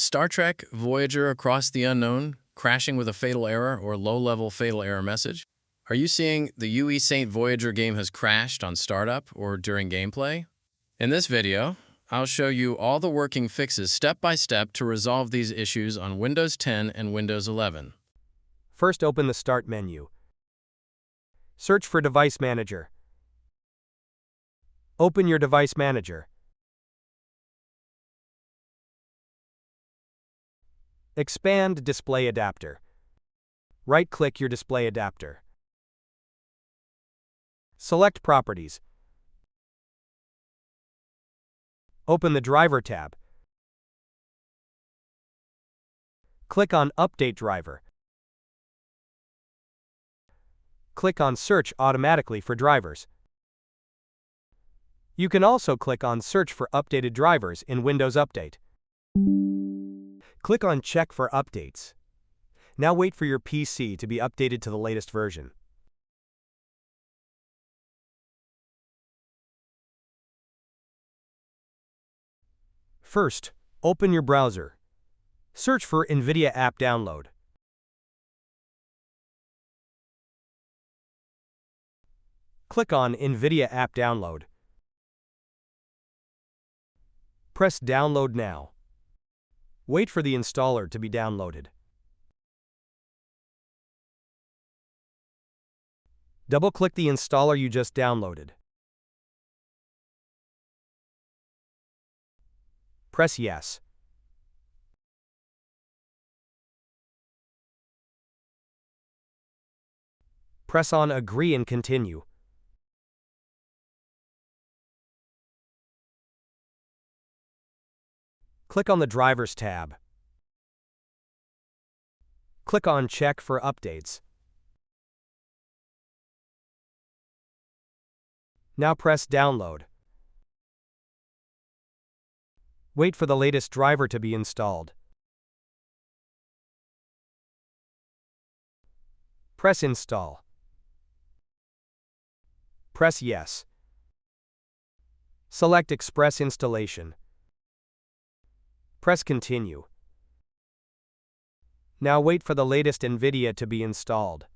Star Trek Voyager Across the Unknown crashing with a fatal error or low-level fatal error message? Are you seeing the UE-STVoyager game has crashed on startup or during gameplay? In this video, I'll show you all the working fixes step by step to resolve these issues on Windows 10 and Windows 11. First, open the Start menu. Search for Device Manager. Open your Device Manager. Expand Display Adapter. Right-click your display adapter. Select Properties. Open the Driver tab. Click on Update Driver. Click on Search automatically for drivers. You can also click on Search for updated drivers in Windows Update. Click on Check for updates. Now wait for your PC to be updated to the latest version. First, open your browser. Search for NVIDIA App Download. Click on NVIDIA App Download. Press Download Now. Wait for the installer to be downloaded. Double-click the installer you just downloaded. Press Yes. Press on Agree and Continue. Click on the Drivers tab. Click on Check for updates. Now press Download. Wait for the latest driver to be installed. Press Install. Press Yes. Select Express Installation. Press Continue. Now wait for the latest NVIDIA to be installed.